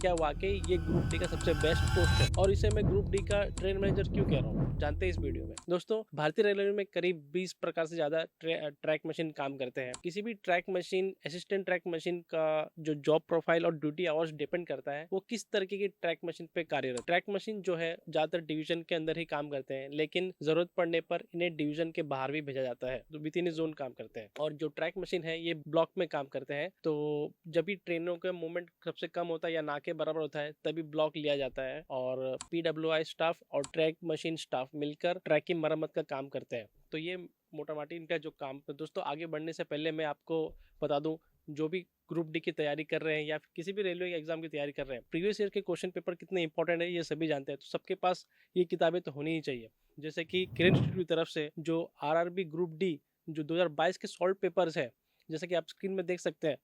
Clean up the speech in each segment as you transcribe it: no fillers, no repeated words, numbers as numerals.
क्या वाकई ये ग्रुप डी का सबसे बेस्ट पोस्ट है और इसे मैं ग्रुप डी का ट्रेन मैनेजर क्यों कह रहा हूँ, जानते हैं इस वीडियो में। दोस्तों, भारतीय रेलवे में करीब 20 प्रकार से ज्यादा ट्रैक मशीन काम करते हैं। किसी भी track machine, assistant track machine का जो जॉब प्रोफाइल और ड्यूटी आवर्स डिपेंड करता है वो किस तरीके की ट्रैक मशीन पे कार्यरत। ट्रैक मशीन जो है ज्यादातर डिवीजन के अंदर ही काम करते हैं, लेकिन जरूरत पड़ने पर इन्हें डिवीजन के बाहर भी भेजा जाता है, तो विद इन जोन काम करते हैं। और जो ट्रैक मशीन है ये ब्लॉक में काम करते हैं, तो जब भी ट्रेनों का मूवमेंट सबसे कम होता है या ना के बराबर होता है तभी ब्लॉक लिया जाता है और पीडब्ल्यूआई स्टाफ और ट्रैक मशीन स्टाफ मिलकर ट्रैक की मरम्मत का काम करते हैं। तो ये मोटा माटी इनका जो काम। तो दोस्तों, आगे बढ़ने से पहले मैं आपको बता दूं, जो भी ग्रुप डी की तैयारी कर रहे हैं या किसी भी रेलवे एग्जाम की तैयारी कर रहे हैं, प्रीवियस ईयर के क्वेश्चन पेपर कितने इंपॉर्टेंट है ये सभी जानते हैं। तो सबके पास ये किताबें तो होनी ही चाहिए। जैसे कि किरण इंस्टीट्यूट की तरफ से जो आरआरबी ग्रुप डी जो 2022 के सॉल्व पेपर्स है, जैसे कि आप स्क्रीन में देख सकते हैं,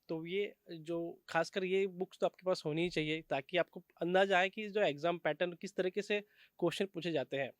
तो ये जो खासकर ये बुक्स तो आपके पास होनी ही चाहिए ताकि आपको अंदाजा आए कि जो एग्जाम पैटर्न किस तरीके से क्वेश्चन पूछे जाते हैं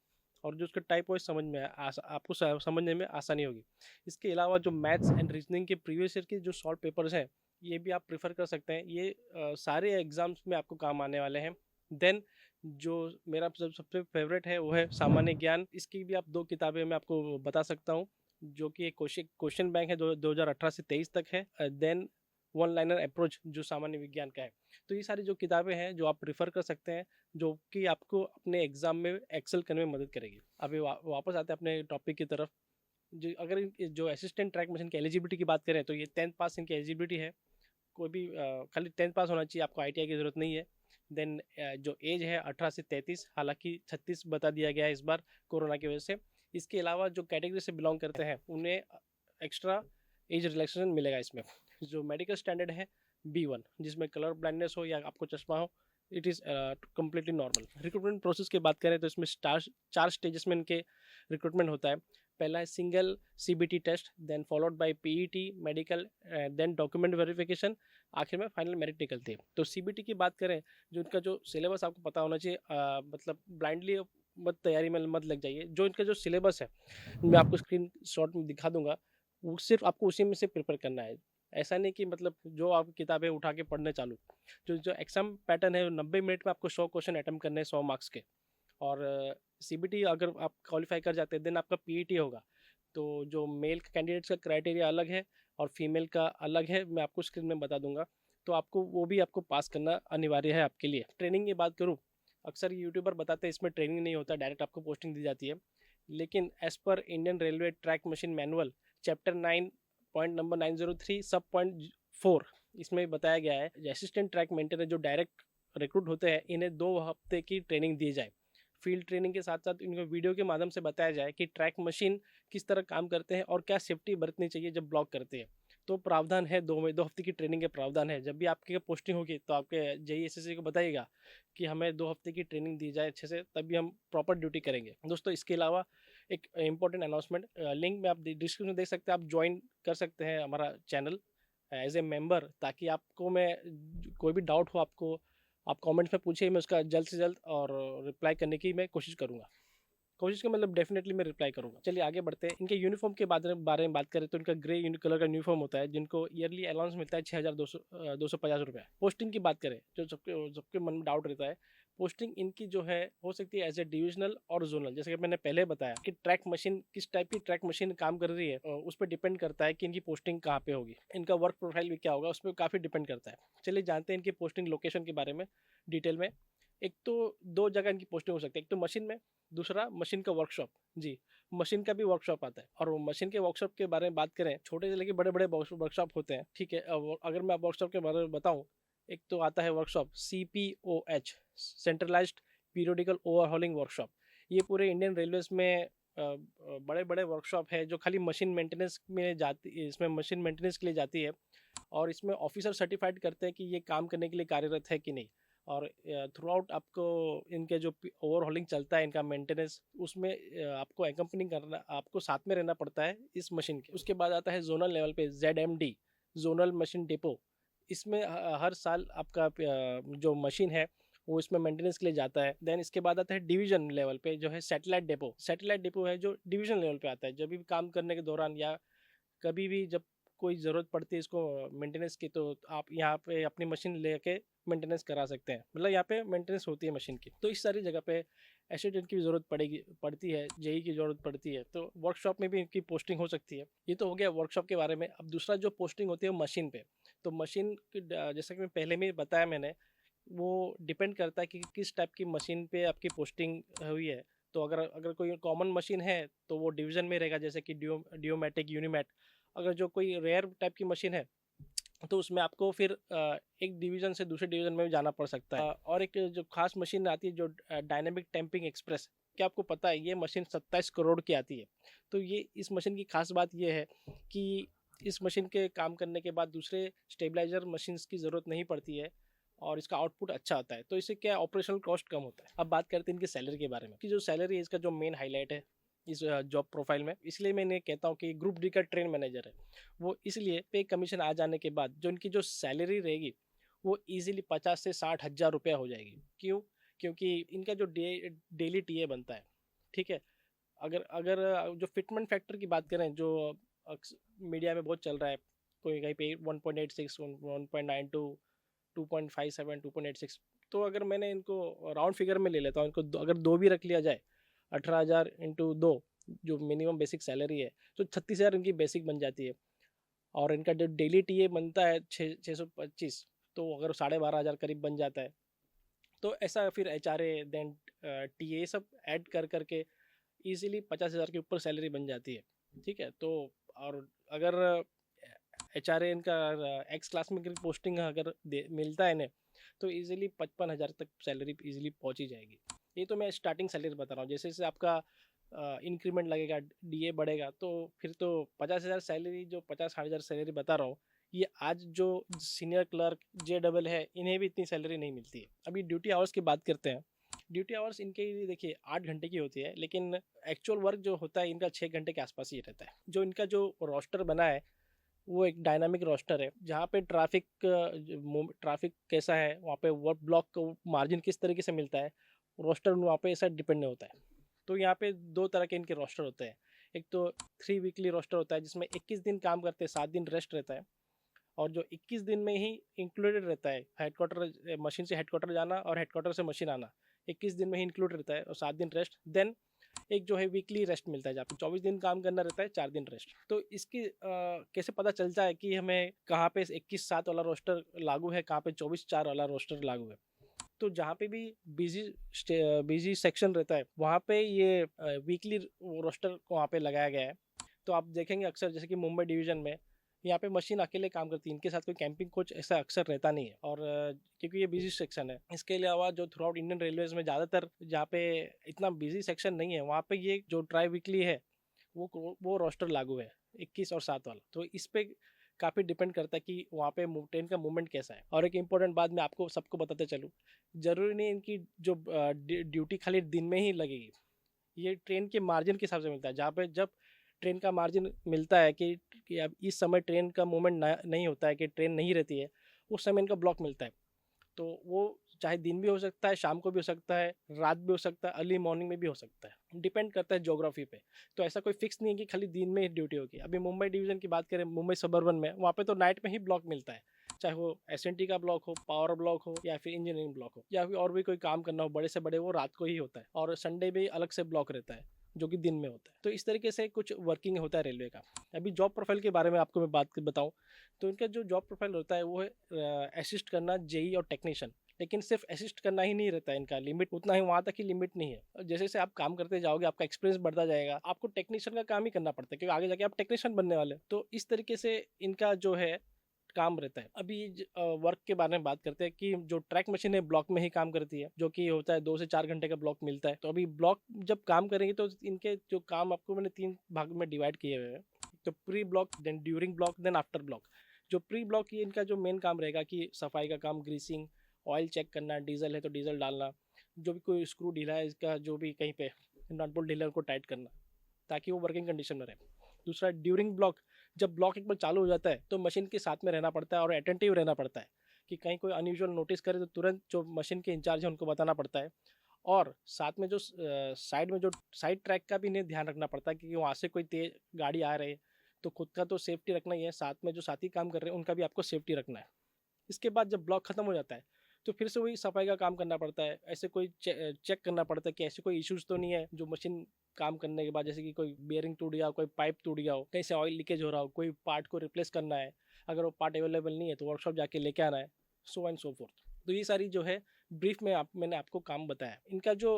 और जो उसका टाइप वाइज समझ में आपको समझने में आसानी होगी। इसके अलावा जो मैथ्स एंड रीजनिंग के प्रीवियस ईयर के जो सॉल्व पेपर्स हैं ये भी आप प्रेफर कर सकते हैं। ये सारे एग्जाम्स में आपको काम आने वाले हैं। देन जो मेरा सबसे फेवरेट है वो है सामान्य ज्ञान। इसकी भी आप 2 किताबें मैं आपको बता सकता हूँ, जो कि एक क्वेश्चन बैंक है, 2018 से 23 तक है। देन वन लाइनर अप्रोच जो सामान्य विज्ञान का है। तो ये सारी जो किताबें हैं जो आप प्रिफर कर सकते हैं, जो कि आपको अपने एग्जाम में एक्सेल करने में मदद करेगी। अभी वापस आते हैं अपने टॉपिक की तरफ। जो अगर जो असिस्टेंट ट्रैक मशीन की एलिजिबिलिटी की बात करें तो ये 10th पास इनकी एलिजिबिलिटी है। कोई भी खाली 10th पास होना चाहिए, आपको आईटीआई की जरूरत नहीं है। देन जो एज है 18 से 33, हालांकि 36 बता दिया गया है इस बार कोरोना की वजह से। इसके अलावा जो कैटेगरी से बिलोंग करते हैं उन्हें एक्स्ट्रा एज रिलैक्सेशन मिलेगा इसमें। जो मेडिकल स्टैंडर्ड है B1, जिसमें कलर ब्लाइंडनेस हो या आपको चश्मा हो, it is completely normal. Recruitment process की बात करें तो इसमें 4 स्टेजेस में इनके रिक्रूटमेंट होता है। पहला है single CBT test, then followed by PET medical, then document verification, आखिर में फाइनल मेरिट निकलती है। तो CBT की बात करें, जो इनका जो सिलेबस आपको पता होना चाहिए, मतलब ब्लाइंडली मत तैयारी में मत लग जाइए। जो इनका जो सिलेबस है मैं आपको स्क्रीन शॉट में दिखा दूंगा, वो सिर्फ आपको उसी में से प्रिपेयर करना है। ऐसा नहीं कि मतलब जो आप किताबें उठा के पढ़ने चालू। जो जो एग्जाम पैटर्न है 90 मिनट में आपको 100 क्वेश्चन अटेम्प्ट करने हैं 100 मार्क्स के। और CBT अगर आप क्वालिफाई कर जाते हैं देन आपका PET होगा। तो जो मेल कैंडिडेट्स का क्राइटेरिया अलग है और फीमेल का अलग है, मैं आपको स्क्रीन में बता दूंगा। तो आपको वो भी आपको पास करना अनिवार्य है आपके लिए। ट्रेनिंग की बात करूँ, अक्सर यूट्यूबर बताते हैं इसमें ट्रेनिंग नहीं होता, डायरेक्ट आपको पोस्टिंग दी जाती है। लेकिन एज पर Indian railway track machine manual chapter 9 point number 903 sub point 4, इसमें बताया गया है असिस्टेंट ट्रैक मेंटेनर जो डायरेक्ट रिक्रूट होते हैं इन्हें 2 हफ्ते की ट्रेनिंग दी जाए। फील्ड ट्रेनिंग के साथ साथ इनको वीडियो के माध्यम से बताया जाए कि ट्रैक मशीन किस तरह काम करते हैं और क्या सेफ्टी बरतनी चाहिए जब ब्लॉक करते हैं। तो प्रावधान है 2 हफ्ते की ट्रेनिंग के प्रावधान है। जब भी आपकी पोस्टिंग होगी तो आपके JEE को बताइएगा कि हमें 2 हफ्ते की ट्रेनिंग दी जाए अच्छे से, तभी हम प्रॉपर ड्यूटी करेंगे। दोस्तों, इसके अलावा एक इंपॉर्टेंट अनाउंसमेंट, लिंक में आप डिस्क्रिप्शन में देख सकते हैं, आप ज्वाइन कर सकते हैं हमारा चैनल एज ए मेंबर, ताकि आपको मैं कोई भी डाउट हो आपको आप कमेंट्स में पूछिए, मैं उसका जल्द से जल्द और रिप्लाई करने की मैं कोशिश करूँगा। कोशिश का मतलब डेफिनेटली मैं रिप्लाई करूंगा। चलिए आगे बढ़ते हैं। इनके यूनिफॉर्म के बारे में बात करें तो इनका ग्रे कलर का यूनिफॉर्म होता है, जिनको ईयरली अलाउंस मिलता है 6,250 रुपये। पोस्टिंग की बात करें, जो सबके सबके मन में डाउट रहता है, पोस्टिंग इनकी जो है हो सकती है एज ए डिविजनल और जोनल। जैसे कि मैंने पहले बताया कि ट्रैक मशीन किस टाइप की ट्रैक मशीन काम कर रही है उस पर डिपेंड करता है कि इनकी पोस्टिंग कहाँ पे होगी, इनका वर्क प्रोफाइल भी क्या होगा, उस पर काफ़ी डिपेंड करता है। चलिए जानते हैं इनकी पोस्टिंग लोकेशन के बारे में डिटेल में। एक तो 2 जगह इनकी पोस्टिंग हो सकती है, एक तो मशीन में, दूसरा मशीन का वर्कशॉप। जी, मशीन का भी वर्कशॉप आता है। और वो मशीन के वर्कशॉप के बारे में बात करें, छोटे से लेके बड़े बड़े वर्कशॉप होते हैं, ठीक है। अगर मैं वर्कशॉप के बारे में बताऊं, एक तो आता है workshop CPOH, centralised periodical overhauling workshop. ये पूरे इंडियन रेलवेज में बड़े बड़े वर्कशॉप है जो खाली मशीन मेंटेनेंस में जाती, इसमें मशीन मेंटेनेंस के लिए जाती है। और इसमें ऑफिसर सर्टिफाइड करते हैं कि ये काम करने के लिए कार्यरत है कि नहीं। और थ्रू आउट आपको इनके जो ओवरहॉलिंग चलता है, इनका मेंटेनेंस, उसमें आपको एक्कम्पनी करना, आपको साथ में रहना पड़ता है इस मशीन के। उसके बाद आता है जोनल लेवल पे ZMD, जोनल मशीन डिपो। इसमें हर साल आपका जो मशीन है वो इसमें मेंटेनेंस के लिए जाता है। देन इसके बाद आता है डिवीजन लेवल पे जो है सैटेलाइट डिपो। सैटेलाइट डिपो है जो डिवीजन लेवल पे आता है। जब भी काम करने के दौरान या कभी भी जब कोई ज़रूरत पड़ती है इसको मेंटेनेंस की, तो आप यहाँ पे अपनी मशीन लेके मेंटेनेंस करा सकते हैं, मतलब यहाँ पे मेंटेनेंस होती है मशीन की। तो इस सारी जगह पे असिस्टेंट की ज़रूरत पड़ती है, जेई की ज़रूरत पड़ती है, तो वर्कशॉप में भी इनकी पोस्टिंग हो सकती है। ये तो हो गया वर्कशॉप के बारे में। अब दूसरा जो पोस्टिंग होती है वो मशीन पे। तो मशीन की जैसा कि मैं पहले में बताया मैंने, वो डिपेंड करता है कि किस टाइप की मशीन पे आपकी पोस्टिंग हुई है। तो अगर अगर कोई कॉमन मशीन है तो वो डिवीज़न में रहेगा, जैसे कि डियोमैटिक, यूनिमैट। अगर जो कोई रेयर टाइप की मशीन है तो उसमें आपको फिर एक डिवीज़न से दूसरे डिवीज़न में भी जाना पड़ सकता है। और एक जो खास मशीन आती है, जो डायनेमिक टैंपिंग एक्सप्रेस, क्या आपको पता है ये मशीन 27 करोड़ की आती है। तो ये इस मशीन की खास बात ये है कि इस मशीन के काम करने के बाद दूसरे स्टेबलाइजर मशीन्स की ज़रूरत नहीं पड़ती है और इसका आउटपुट अच्छा आता है। तो इससे क्या ऑपरेशनल कॉस्ट कम होता है। अब बात करते हैं इनकी सैलरी के बारे में, कि जो सैलरी है इसका जो मेन हाईलाइट है इस जॉब प्रोफाइल में, इसलिए मैं कहता हूँ कि ग्रुप डी का ट्रेन मैनेजर है वो, इसलिए पे कमीशन आ जाने के बाद जो इनकी जो सैलरी रहेगी वो इजीली 50 से 60 हज़ार रुपया हो जाएगी। क्यों? क्योंकि इनका जो डेली टीए बनता है, ठीक है। अगर अगर जो फिटमेंट फैक्टर की बात करें, जो मीडिया में बहुत चल रहा है, कोई कहीं पे 1.86, 1.92, 2.57, 2.86, तो अगर मैंने इनको राउंड फिगर में ले लेता हूँ, इनको अगर दो भी रख लिया जाए, 18,000 इंटू दो, जो मिनिमम बेसिक सैलरी है, तो 36,000 इनकी बेसिक बन जाती है। और इनका जो डेली टीए बनता है 625, तो अगर 12,500 करीब बन जाता है, तो ऐसा फिर HRA देन टीए सब ऐड कर करके इजीली 50,000 के ऊपर सैलरी बन जाती है, ठीक है। तो और अगर HRA इनका एक्स क्लास में पोस्टिंग अगर मिलता है इन्हें, तो इजीली 55,000 तक सैलरी इजीली पहुंच ही जाएगी। ये तो मैं स्टार्टिंग सैलरी बता रहा हूँ। जैसे जैसे आपका इंक्रीमेंट लगेगा, डीए बढ़ेगा, तो फिर तो 50,000 सैलरी, जो 50-60,000 सैलरी बता रहा हूँ, ये आज जो सीनियर क्लर्क JEE है इन्हें भी इतनी सैलरी नहीं मिलती है। अभी ड्यूटी आवर्स की बात करते हैं। ड्यूटी आवर्स इनके देखिए 8 घंटे की होती है, लेकिन एक्चुअल वर्क जो होता है इनका 6 घंटे के आसपास ही रहता है। जो इनका जो रोस्टर बना है वो एक डायनामिक रोस्टर है, जहाँ पे ट्रैफिक कैसा है, वहाँ पे वर्क ब्लॉक को मार्जिन किस तरीके से मिलता है, रोस्टर वहाँ पे ऐसा डिपेंड नहीं होता है। तो यहाँ पे दो तरह के इनके रोस्टर होते हैं। एक तो 3 वीकली रोस्टर होता है, जिसमें 21 दिन काम करते हैं, 7 दिन रेस्ट रहता है। और जो 21 दिन में ही इंक्लूडेड रहता है हेडक्वार्टर, मशीन से हेडक्वार्टर जाना और हेडक्वार्टर से मशीन आना, 21 दिन में ही इंक्लूड रहता है, और 7 दिन रेस्ट। देन एक जो है वीकली रेस्ट मिलता है, जहाँ पे 24 दिन काम करना रहता है, 4 दिन रेस्ट। तो इसकी कैसे पता चलता है कि हमें कहाँ पे 21/7 वाला रोस्टर लागू है, कहाँ पे 24/4 वाला रोस्टर लागू है? तो जहाँ पे भी बिजी सेक्शन रहता है, वहाँ पे ये वीकली रोस्टर को वहाँ पे लगाया गया है। तो आप देखेंगे अक्सर, जैसे कि मुंबई डिवीज़न में यहाँ पे मशीन अकेले काम करती है, इनके साथ कोई कैंपिंग कोच ऐसा अक्सर रहता नहीं है। और क्योंकि ये बिजी सेक्शन है, इसके अलावा जो थ्रू आउट इंडियन रेलवेज में ज़्यादातर जहाँ पे इतना बिजी सेक्शन नहीं है, वहाँ पे ये जो ट्राई वीकली है वो रोस्टर लागू है, 21 और 7 वाला। तो इस पे काफ़ी डिपेंड करता है कि वहाँ पे ट्रेन का मूवमेंट कैसा है। और एक इम्पोर्टेंट बात मैं आपको सबको बताते चलूँ, ज़रूरी नहीं इनकी जो ड्यूटी खाली दिन में ही लगेगी। ये ट्रेन के मार्जिन के हिसाब से मिलता है, जहाँ पे जब ट्रेन का मार्जिन मिलता है कि अब इस समय ट्रेन का मूवमेंट नहीं होता है, कि ट्रेन नहीं रहती है, उस समय इनका ब्लॉक मिलता है। तो वो चाहे दिन भी हो सकता है, शाम को भी हो सकता है, रात भी हो सकता है, अर्ली मॉर्निंग में भी हो सकता है, डिपेंड करता है ज्योग्राफी पे। तो ऐसा कोई फिक्स नहीं है कि खाली दिन में ही ड्यूटी होगी। अभी मुंबई डिवीज़न की बात करें, मुंबई सबअर्बन में, वहाँ पे तो नाइट में ही ब्लॉक मिलता है, चाहे वो SNT का ब्लॉक हो, पावर ब्लॉक हो, या फिर इंजीनियरिंग ब्लॉक हो, या फिर और भी कोई काम करना हो बड़े से बड़े, वो रात को ही होता है। और संडे भी अलग से ब्लॉक रहता है, जो कि दिन में होता है। तो इस तरीके से कुछ वर्किंग होता है रेलवे का। अभी जॉब प्रोफाइल के बारे में आपको मैं बात बताऊँ, तो इनका जो जॉब प्रोफाइल होता है वो है असिस्ट करना जेई और टेक्नीशियन। लेकिन सिर्फ असिस्ट करना ही नहीं रहता है, इनका लिमिट उतना ही, वहाँ तक ही लिमिट नहीं है। जैसे जैसे आप काम करते जाओगे, आपका एक्सपीरियंस बढ़ता जाएगा, आपको टेक्नीशियन का काम ही करना पड़ता है, क्योंकि आगे जाके आप टेक्नीशियन बनने वाले हैं। तो इस तरीके से इनका जो है काम रहता है। अभी वर्क के बारे में बात करते हैं, कि जो ट्रैक मशीन है ब्लॉक में ही काम करती है, जो कि होता है 2 से 4 घंटे का ब्लॉक मिलता है। तो अभी ब्लॉक जब काम करेंगे तो इनके जो काम आपको मैंने 3 भाग में डिवाइड किए हुए हैं। तो pre block, then during block, then after block. जो प्री ब्लॉक, ये इनका जो मेन काम रहेगा कि सफाई का काम, ग्रीसिंग, ऑयल चेक करना, डीजल है तो डीजल डालना, जो भी कोई स्क्रू ढीला है इसका, जो भी कहीं पे नट बोल्ट ढीला को टाइट करना, ताकि वो वर्किंग कंडीशन में रहे। दूसरा ड्यूरिंग ब्लॉक, जब ब्लॉक एक बार चालू हो जाता है तो मशीन के साथ में रहना पड़ता है और अटेंटिव रहना पड़ता है, कि कहीं कोई अनयूजुअल नोटिस करे तो तुरंत जो मशीन के इंचार्ज है उनको बताना पड़ता है। और साथ में जो साइड में जो साइड ट्रैक का भी इन्हें ध्यान रखना पड़ता है, क्योंकि वहाँ से कोई तेज गाड़ी आ रही है, तो खुद का तो सेफ्टी रखना ही है, साथ में जो साथी काम कर रहे हैं उनका भी आपको सेफ्टी रखना है। इसके बाद जब ब्लॉक खत्म हो जाता है, तो फिर से वही सफाई का काम करना पड़ता है। ऐसे कोई चेक करना पड़ता है कि ऐसे कोई इश्यूज तो नहीं है जो मशीन काम करने के बाद, जैसे कि कोई बेयरिंग टूट गया हो, कोई पाइप टूट गया हो, कहीं से ऑयल लीकेज हो रहा हो, कोई पार्ट को रिप्लेस करना है, अगर वो पार्ट अवेलेबल नहीं है तो वर्कशॉप जाके लेके आना है, सो एंड सो फोर्थ। तो ये सारी जो है ब्रीफ में मैंने आपको काम बताया। इनका जो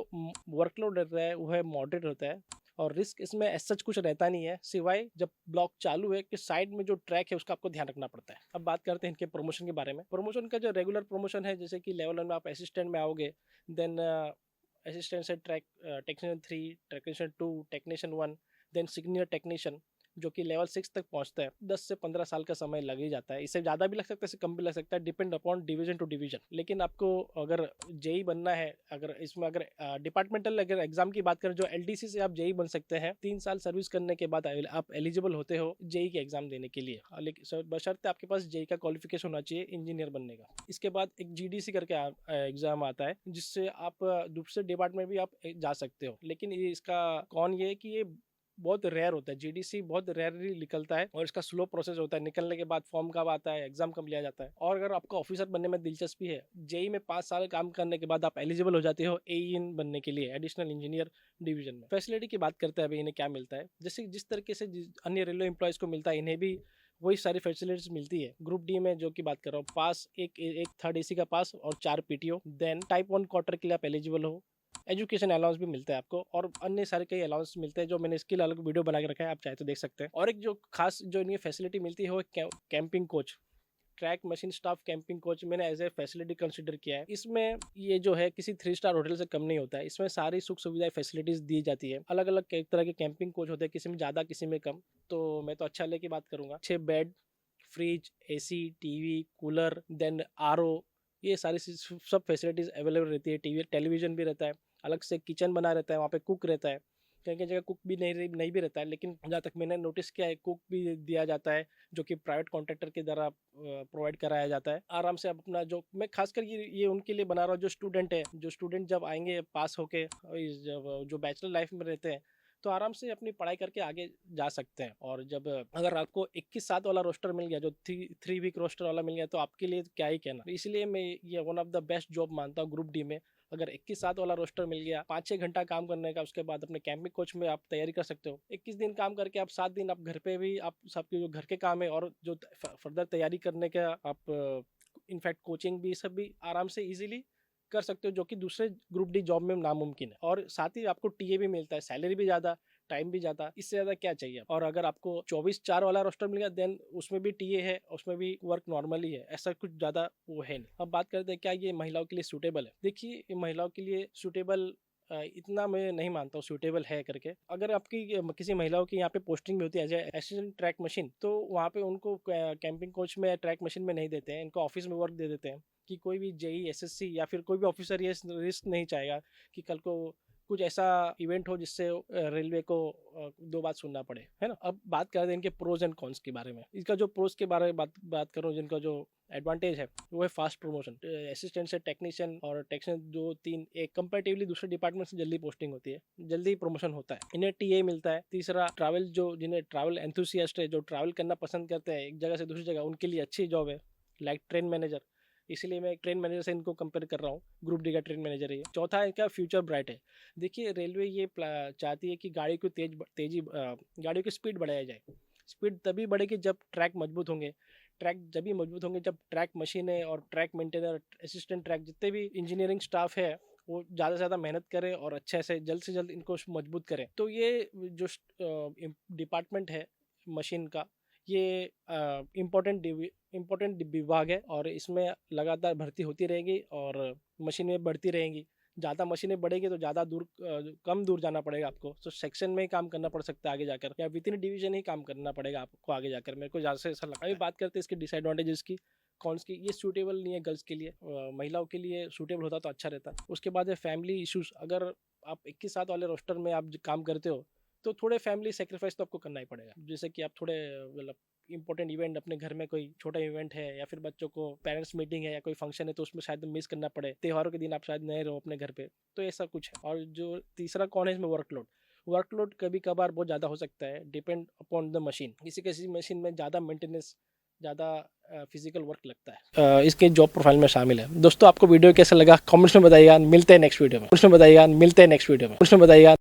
वर्कलोड रहता है वो है मॉडरेट होता है, और रिस्क इसमें ऐसा सच कुछ रहता नहीं है, सिवाय जब ब्लॉक चालू है कि साइड में जो ट्रैक है उसका आपको ध्यान रखना पड़ता है। अब बात करते हैं इनके प्रमोशन के बारे में। प्रमोशन का जो रेगुलर प्रमोशन है, जैसे कि लेवल 1 में आप असिस्टेंट में आओगे, देन असिस्टेंट से technician 3, technician 2, technician 1, then senior technician जो कि लेवल 6 तक पहुंचता है। 10 से 15 साल का समय लग ही जाता है। इससे ज़्यादा भी लग सकता है, इससे कम भी लग सकता है, depend upon division to division. लेकिन आपको अगर जेई बनना है, अगर इसमें अगर डिपार्टमेंटल अगर एग्जाम की बात करें, जो एलडीसी से आप जेई बन सकते हैं, 3 साल सर्विस करने के बाद आप एलिजिबल होते हो जेई के एग्जाम देने के लिए, लेकिन बशर्ते आपके पास जेई का क्वालिफिकेशन होना चाहिए इंजीनियर बनने का। इसके बाद एक जीडीसी करके एग्जाम आता है, जिससे आप दूसरे डिपार्टमेंट भी आप जा सकते हो। लेकिन इसका कौन ये है कि ये बहुत रेयर होता है, जीडीसी बहुत रेयरली निकलता है, और इसका स्लो प्रोसेस होता है। निकलने के बाद फॉर्म कब आता है, एग्जाम कब लिया जाता है। और अगर आपको ऑफिसर बनने में दिलचस्पी है, जेई में 5 साल काम करने के बाद आप एलिजिबल हो जाते हो एईएन बनने के लिए, एडिशनल इंजीनियर डिवीजन में। फैसिलिटी की बात करते हैं अभी इन्हें क्या मिलता है, जैसे जिस तरीके से अन्य रेलवे एम्प्लॉयज को मिलता है, इन्हें भी वही सारी फैसिलिटीज मिलती है। ग्रुप डी में जो की बात कर रहा हूँ, पास एक थर्ड एसी का पास और 4 पीटीओ, देन टाइप 1 क्वार्टर के लिए आप एलिजिबल हो। एजुकेशन अलाउंस भी मिलता है आपको, और अन्य सारे कई अलाउंस मिलते हैं जो मैंने इसके लिए अलग वीडियो बना के रखा है, आप चाहे तो देख सकते हैं। और एक जो खास जो इनकी फैसिलिटी मिलती है वो camping coach, track machine staff camping coach मैंने एज ए फैसिलिटी कंसिडर किया है। इसमें ये जो है किसी 3 स्टार होटल से कम नहीं होता है। इसमें सारी सुख सुविधाएं फैसिलिटीज दी जाती है। अलग अलग कई तरह के कैंपिंग कोच होते हैं, किसी में ज़्यादा किसी में कम। तो मैं तो अच्छा लेके बात करूंगा। 6 bed, fridge, AC, TV, cooler, then RO, ये सारी सब फैसिलिटीज अवेलेबल रहती है। टीवी टेलीविजन भी रहता है, अलग से किचन बना रहता है, वहाँ पे कुक रहता है। कहीं कहीं जगह कुक भी नहीं भी रहता है, लेकिन जहाँ तक मैंने नोटिस किया है कुक भी दिया जाता है, जो कि प्राइवेट कॉन्ट्रैक्टर के द्वारा प्रोवाइड कराया जाता है। आराम से आप अपना जो मैं खासकर ये उनके लिए बना रहा हूँ जो स्टूडेंट है, जो स्टूडेंट जब आएंगे पास होके, जब जो बैचलर लाइफ में रहते हैं, तो आराम से अपनी पढ़ाई करके आगे जा सकते हैं। और जब अगर आपको 21/7 वाला रोस्टर मिल गया, जो 3 वीक रोस्टर वाला मिल गया, तो आपके लिए क्या ही कहना। इसलिए मैं ये one of the best job मानता हूँ ग्रुप डी में। अगर 21/7 वाला रोस्टर मिल गया, 5-6 घंटा काम करने का, उसके बाद अपने कैंपिंग कोच में आप तैयारी कर सकते हो। 21 दिन काम करके आप 7 दिन आप घर पे भी, आप सबके जो घर के काम है और जो फर्दर तैयारी करने का आप इनफैक्ट कोचिंग भी, सब भी आराम से इजीली कर सकते हो, जो कि दूसरे ग्रुप डी जॉब में नामुमकिन है। और साथ ही आपको टीए भी मिलता है, सैलरी भी ज़्यादा, टाइम भी ज़्यादा, इससे ज़्यादा क्या चाहिए। और अगर आपको 24/4 वाला रोस्टर मिल गया, देन उसमें भी टीए है, उसमें भी वर्क नॉर्मली है, ऐसा कुछ ज़्यादा वो है नहीं। अब बात करते हैं क्या ये महिलाओं के लिए सूटेबल है। देखिए, ये महिलाओं के लिए सूटेबल इतना मैं नहीं मानता हूँ सूटेबल है करके। अगर आपकी किसी महिलाओं की यहाँ पे पोस्टिंग भी होती है as a assistant track machine, तो वहाँ पे उनको कैंपिंग कोच में, ट्रैक मशीन में नहीं देते हैं, इनको ऑफिस में वर्क दे देते हैं। कि कोई भी जेई, एसएससी या फिर कोई भी ऑफिसर ये रिस्क नहीं चाहेगा कि कल को कुछ ऐसा इवेंट हो जिससे रेलवे को 2 बात सुनना पड़े, है ना। अब बात करते हैं इनके प्रोज एंड कॉन्स के बारे में। इसका जो प्रोज के बारे में बात करूँ, जिनका जो एडवांटेज है वो है फास्ट प्रमोशन। असिस्टेंट से टेक्नीशियन और टेक्नीशियन 2-3 एक कंपैरेटिवली दूसरे डिपार्टमेंट से जल्दी पोस्टिंग होती है, जल्दी प्रमोशन होता है। इन्हें टीए मिलता है। तीसरा, ट्रैवल, जो जिन्हें ट्रैवल एंथुसियास्ट है, जो ट्रैवल करना पसंद करते हैं एक जगह से दूसरी जगह, उनके लिए अच्छी जॉब है, लाइक ट्रेन मैनेजर। इसलिए मैं एक ट्रेन मैनेजर से इनको कंपेयर कर रहा हूँ। ग्रुप डी का ट्रेन मैनेजर है ये। चौथा, इनका फ्यूचर ब्राइट है। देखिए, रेलवे ये चाहती है कि गाड़ियों की स्पीड बढ़ाया जाए। स्पीड तभी बढ़ेगी जब ट्रैक मजबूत होंगे। ट्रैक जब भी मजबूत होंगे जब ट्रैक मशीनें और ट्रैक मेंटेनर, असिस्टेंट ट्रैक, जितने भी इंजीनियरिंग स्टाफ है, वो ज़्यादा से ज़्यादा मेहनत करे और अच्छे से जल्द इनको मजबूत करें। तो ये जो डिपार्टमेंट है मशीन का, ये इम्पोर्टेंट विभाग है, और इसमें लगातार भर्ती होती रहेगी और मशीनें बढ़ती रहेंगी। ज़्यादा मशीनें बढ़ेगी तो ज़्यादा कम दूर जाना पड़ेगा आपको, तो सेक्शन में ही काम करना पड़ सकता है आगे जाकर, या विद इन डिवीजन ही काम करना पड़ेगा आपको आगे जाकर। मेरे को ज़्यादा से ऐसा लगता है। अभी बात करते हैं इसके डिसएडवांटेजेस की, कॉन्स की। ये सूटेबल नहीं है गर्ल्स के लिए, महिलाओं के लिए सूटेबल होता तो अच्छा रहता। उसके बाद है फैमिली इशूज़। अगर आप 21/7 वाले रोस्टर में आप काम करते हो, तो थोड़े फैमिली सेक्रीफाइस तो आपको करना ही पड़ेगा। जैसे कि आप थोड़े मतलब इंपॉर्टेंट इवेंट, अपने घर में कोई छोटा इवेंट है, या फिर बच्चों को पेरेंट्स मीटिंग है या कोई फंक्शन है, तो उसमें शायद मिस करना पड़े। त्योहारों के दिन आप शायद नहीं रहो अपने घर पे, तो ऐसा कुछ है। और जो तीसरा कौन है इसमें, वर्कलोड कभी कभार बहुत ज़्यादा हो सकता है, डिपेंड अपॉन द मशीन। किसी किसी मशीन में ज़्यादा मेंटेनेंस ज़्यादा फिजिकल वर्क लगता है। इसके जॉब प्रोफाइल में शामिल है। दोस्तों आपको वीडियो कैसा लगा कमेंट्स में बताइएगा। मिलते हैं नेक्स्ट वीडियो में।